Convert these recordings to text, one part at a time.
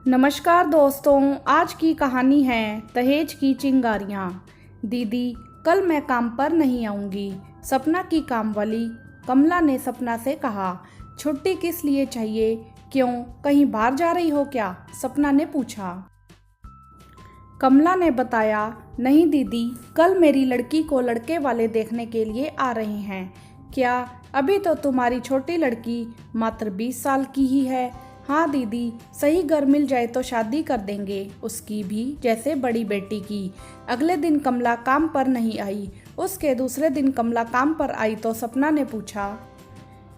नमस्कार दोस्तों, आज की कहानी है दहेज की चिंगारियाँ। दीदी, कल मैं काम पर नहीं आऊँगी। सपना की कामवाली कमला ने सपना से कहा। छुट्टी किस लिए चाहिए? क्यों, कहीं बाहर जा रही हो क्या? सपना ने पूछा। कमला ने बताया, नहीं दीदी, कल मेरी लड़की को लड़के वाले देखने के लिए आ रहे हैं। क्या? अभी तो तुम्हारी छोटी लड़की मात्र 20 साल की ही है। हाँ दीदी, सही घर मिल जाए तो शादी कर देंगे उसकी भी, जैसे बड़ी बेटी की। अगले दिन कमला काम पर नहीं आई। उसके दूसरे दिन कमला काम पर आई तो सपना ने पूछा,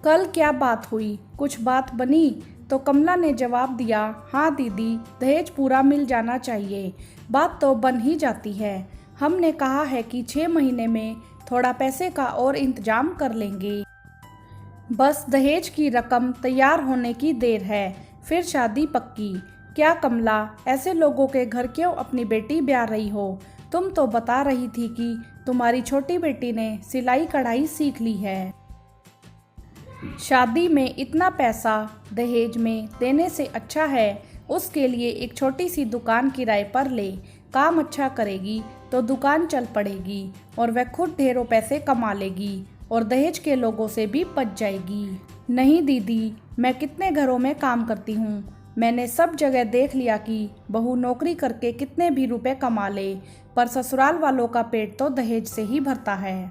कल क्या बात हुई? कुछ बात बनी? तो कमला ने जवाब दिया, हाँ दीदी, दहेज पूरा मिल जाना चाहिए। बात तो बन ही जाती है। हमने कहा है कि 6 महीने में थोड़ा पैसे का और इंतजाम कर लेंगे। बस दहेज की रकम तैयार होने की देर है, फिर शादी पक्की। क्या कमला, ऐसे लोगों के घर क्यों अपनी बेटी ब्याह रही हो? तुम तो बता रही थी कि तुम्हारी छोटी बेटी ने सिलाई कढ़ाई सीख ली है। शादी में इतना पैसा दहेज में देने से अच्छा है उसके लिए एक छोटी सी दुकान किराए पर ले। काम अच्छा करेगी तो दुकान चल पड़ेगी और वह खुद ढेरों पैसे कमा लेगी और दहेज के लोगों से भी बच जाएगी। नहीं दीदी, मैं कितने घरों में काम करती हूँ। मैंने सब जगह देख लिया कि बहू नौकरी करके कितने भी रुपए कमा ले, पर ससुराल वालों का पेट तो दहेज से ही भरता है।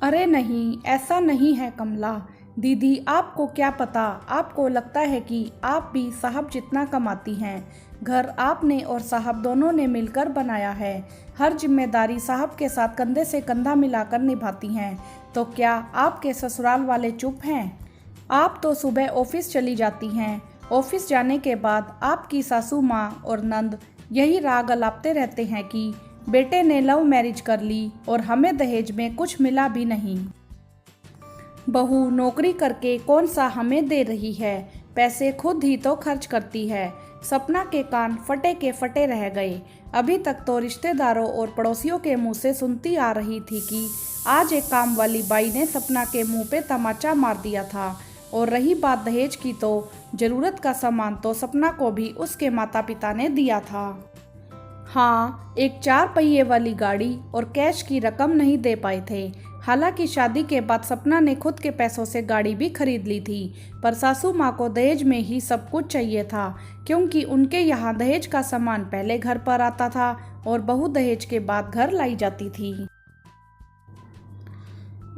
अरे नहीं, ऐसा नहीं है कमला। दीदी, आपको क्या पता, आपको लगता है कि आप भी साहब जितना कमाती हैं। घर आपने और साहब दोनों ने मिलकर बनाया है। हर जिम्मेदारी साहब के साथ कंधे से कंधा मिलाकर निभाती हैं। तो क्या आपके ससुराल वाले चुप हैं? आप तो सुबह ऑफिस चली जाती हैं। ऑफिस जाने के बाद आपकी सासू माँ और नंद यही राग अलापते रहते हैं कि बेटे ने लव मैरिज कर ली और हमें दहेज में कुछ मिला भी नहीं। बहू नौकरी करके कौन सा हमें दे रही है, पैसे खुद ही तो खर्च करती है। सपना के कान फटे के फटे रह गए। अभी तक तो रिश्तेदारों और पड़ोसियों के मुंह से सुनती आ रही थी कि आज एक काम वाली बाई ने सपना के मुंह पे तमाचा मार दिया था। और रही बात दहेज की, तो जरूरत का सामान तो सपना को भी उसके माता पिता ने दिया था। हाँ, एक 4 पहिए वाली गाड़ी और कैश की रकम नहीं दे पाए थे। हालांकि शादी के बाद सपना ने खुद के पैसों से गाड़ी भी खरीद ली थी, पर सासू माँ को दहेज में ही सब कुछ चाहिए था, क्योंकि उनके यहाँ दहेज का सामान पहले घर पर आता था और बहू दहेज के बाद घर लाई जाती थी।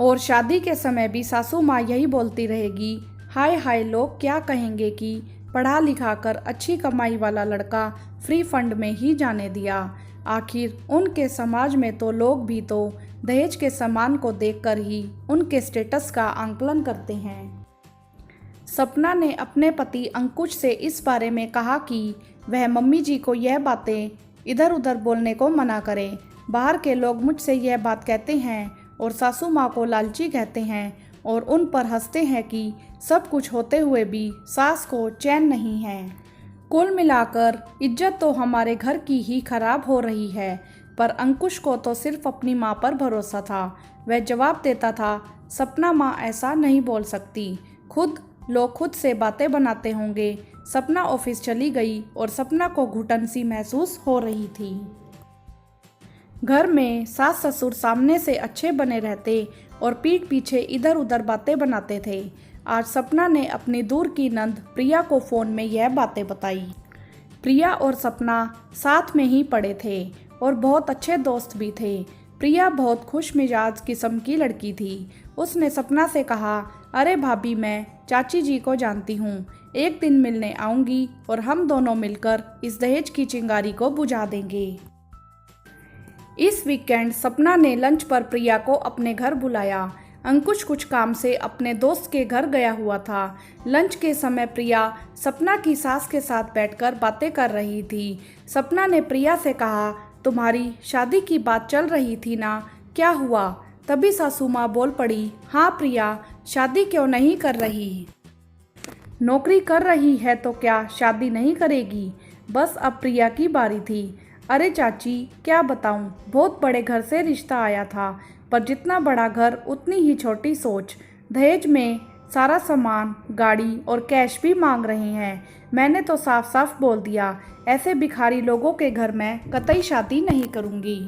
और शादी के समय भी सासू माँ यही बोलती रहेगी, हाय हाय, लोग क्या कहेंगे कि पढ़ा लिखा कर अच्छी कमाई वाला लड़का फ्री फंड में ही जाने दिया। आखिर उनके समाज में तो लोग भी तो दहेज के सामान को देखकर ही उनके स्टेटस का आंकलन करते हैं। सपना ने अपने पति अंकुश से इस बारे में कहा कि वह मम्मी जी को यह बातें इधर उधर बोलने को मना करें। बाहर के लोग मुझसे यह बात कहते हैं और सासू माँ को लालची कहते हैं और उन पर हंसते हैं कि सब कुछ होते हुए भी सास को चैन नहीं है। कुल मिलाकर इज्जत तो हमारे घर की ही खराब हो रही है। पर अंकुश को तो सिर्फ अपनी माँ पर भरोसा था। वह जवाब देता था, सपना माँ ऐसा नहीं बोल सकती, लोग खुद से बातें बनाते होंगे। सपना ऑफिस चली गई और सपना को घुटन सी महसूस हो रही थी। घर में सास ससुर सामने से अच्छे बने रहते और पीठ पीछे इधर उधर बातें बनाते थे। आज सपना ने अपनी दूर की नंद प्रिया को फ़ोन में यह बातें बताई। प्रिया और सपना साथ में ही पढ़े थे और बहुत अच्छे दोस्त भी थे। प्रिया बहुत खुश मिजाज किस्म की लड़की थी। उसने सपना से कहा, अरे भाभी, मैं चाची जी को जानती हूँ, एक दिन मिलने आऊँगी और हम दोनों मिलकर इस दहेज की चिंगारी को बुझा देंगे। इस वीकेंड सपना ने लंच पर प्रिया को अपने घर बुलाया। अंकुश कुछ काम से अपने दोस्त के घर गया हुआ था। लंच के समय प्रिया सपना की सास के साथ बैठकर बातें कर रही थी। सपना ने प्रिया से कहा, तुम्हारी शादी की बात चल रही थी ना, क्या हुआ? तभी सासू माँ बोल पड़ी, हाँ प्रिया, शादी क्यों नहीं कर रही? नौकरी कर रही है तो क्या शादी नहीं करेगी? बस अब प्रिया की बारी थी। अरे चाची, क्या बताऊं, बहुत बड़े घर से रिश्ता आया था, पर जितना बड़ा घर उतनी ही छोटी सोच। दहेज में सारा सामान, गाड़ी और कैश भी मांग रहे हैं। मैंने तो साफ साफ बोल दिया, ऐसे भिखारी लोगों के घर में कतई शादी नहीं करूँगी।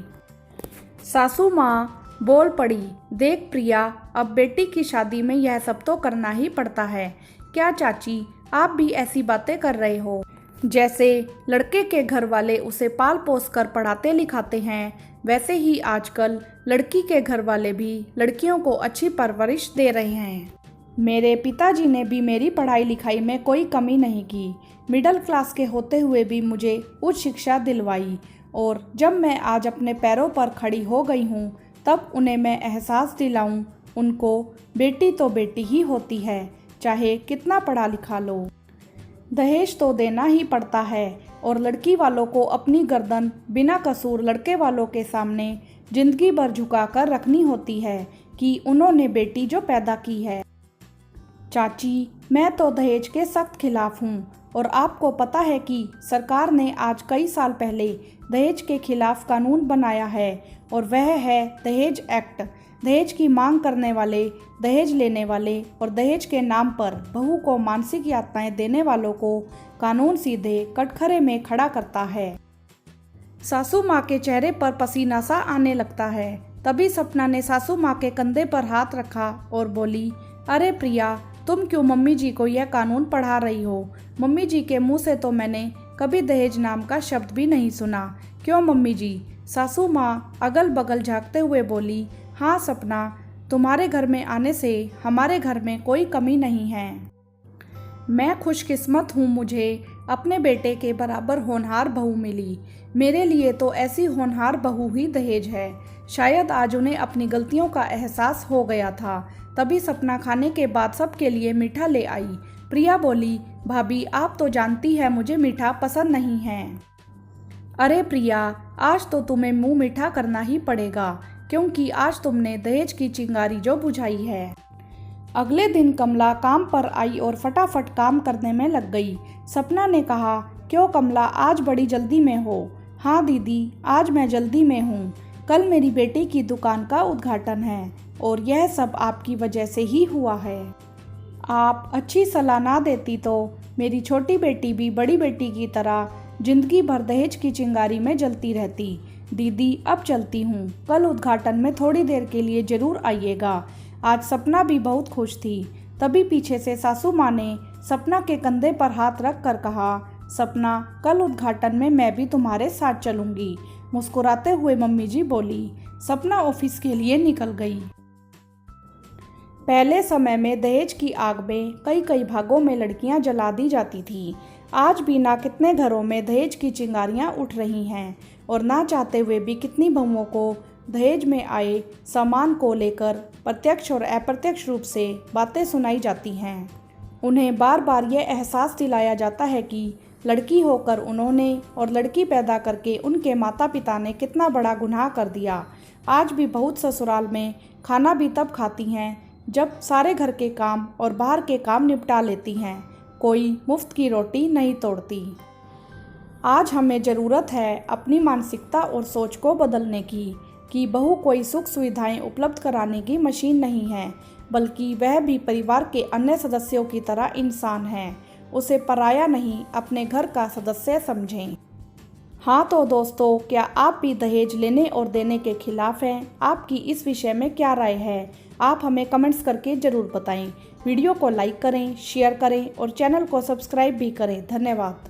सासू माँ बोल पड़ी, देख प्रिया, अब बेटी की शादी में यह सब तो करना ही पड़ता है। क्या चाची, आप भी ऐसी बातें कर रहे हो? जैसे लड़के के घर वाले उसे पाल पोस कर पढ़ाते लिखाते हैं, वैसे ही आजकल लड़की के घर वाले भी लड़कियों को अच्छी परवरिश दे रहे हैं। मेरे पिताजी ने भी मेरी पढ़ाई लिखाई में कोई कमी नहीं की। मिडिल क्लास के होते हुए भी मुझे उच्च शिक्षा दिलवाई, और जब मैं आज अपने पैरों पर खड़ी हो गई हूँ तब उन्हें मैं एहसास दिलाऊं, उनको बेटी तो बेटी ही होती है, चाहे कितना पढ़ा लिखा लो। दहेज तो देना ही पड़ता है, और लड़की वालों को अपनी गर्दन बिना कसूर लड़के वालों के सामने जिंदगी भर झुका कर रखनी होती है कि उन्होंने बेटी जो पैदा की है। चाची, मैं तो दहेज के सख्त खिलाफ हूँ, और आपको पता है कि सरकार ने आज कई साल पहले दहेज के खिलाफ कानून बनाया है, और वह है दहेज एक्ट। दहेज की मांग करने वाले, दहेज लेने वाले और दहेज के नाम पर बहू को मानसिक यातनाएं देने वालों को कानून सीधे कटघरे में खड़ा करता है। सासू माँ के चेहरे पर पसीना सा आने लगता है। तभी सपना ने सासू माँ के कंधे पर हाथ रखा और बोली, अरे प्रिया, तुम क्यों मम्मी जी को यह कानून पढ़ा रही हो? मम्मी जी के मुंह से तो मैंने कभी दहेज नाम का शब्द भी नहीं सुना। क्यों मम्मी जी? सासू माँ अगल बगल झांकते हुए बोली, हाँ सपना, तुम्हारे घर में आने से हमारे घर में कोई कमी नहीं है। मैं खुशकिस्मत हूँ, मुझे अपने बेटे के बराबर होनहार बहू मिली। मेरे लिए तो ऐसी होनहार बहू ही दहेज है। शायद आज उन्हें अपनी गलतियों का एहसास हो गया था, तभी सपना खाने के बाद सबके लिए मीठा ले आई। प्रिया बोली, भाभी, आप तो जानती है मुझे मीठा पसंद नहीं है। अरे प्रिया, आज तो तुम्हें मुंह मीठा करना ही पड़ेगा, क्योंकि आज तुमने दहेज की चिंगारी जो बुझाई है। अगले दिन कमला काम पर आई और फटाफट काम करने में लग गई। सपना ने कहा, क्यों कमला, आज बड़ी जल्दी में हो? हाँ दीदी, आज मैं जल्दी में हूँ। कल मेरी बेटी की दुकान का उद्घाटन है, और यह सब आपकी वजह से ही हुआ है। आप अच्छी सलाह ना देती तो मेरी छोटी बेटी भी बड़ी बेटी की तरह जिंदगी भर दहेज की चिंगारी में जलती रहती। दीदी, अब चलती हूँ, कल उद्घाटन में थोड़ी देर के लिए जरूर आइएगा। आज सपना भी बहुत खुश थी। तभी पीछे से सासू माँ ने सपना के कंधे पर हाथ रख कर कहा, सपना, कल उद्घाटन में मैं भी तुम्हारे साथ चलूंगी। मुस्कुराते हुए मम्मी जी बोली। सपना ऑफिस के लिए निकल गई। पहले समय में दहेज की आग में कई कई भागों में लड़कियां जला दी जाती थी। आज भी ना कितने घरों में दहेज की चिंगारियां उठ रही हैं, और ना चाहते हुए भी कितनी बहुओं को दहेज में आए सामान को लेकर प्रत्यक्ष और अप्रत्यक्ष रूप से बातें सुनाई जाती हैं। उन्हें बार बार यह एहसास दिलाया जाता है कि लड़की होकर उन्होंने और लड़की पैदा करके उनके माता पिता ने कितना बड़ा गुनाह कर दिया। आज भी बहुत ससुराल में खाना भी तब खाती हैं जब सारे घर के काम और बाहर के काम निपटा लेती हैं, कोई मुफ्त की रोटी नहीं तोड़ती। आज हमें ज़रूरत है अपनी मानसिकता और सोच को बदलने की, कि बहू कोई सुख सुविधाएं उपलब्ध कराने की मशीन नहीं है, बल्कि वह भी परिवार के अन्य सदस्यों की तरह इंसान है। उसे पराया नहीं, अपने घर का सदस्य समझें। हाँ तो दोस्तों, क्या आप भी दहेज लेने और देने के खिलाफ हैं? आपकी इस विषय में क्या राय है? आप हमें कमेंट्स करके ज़रूर बताएं। वीडियो को लाइक करें, शेयर करें और चैनल को सब्सक्राइब भी करें। धन्यवाद।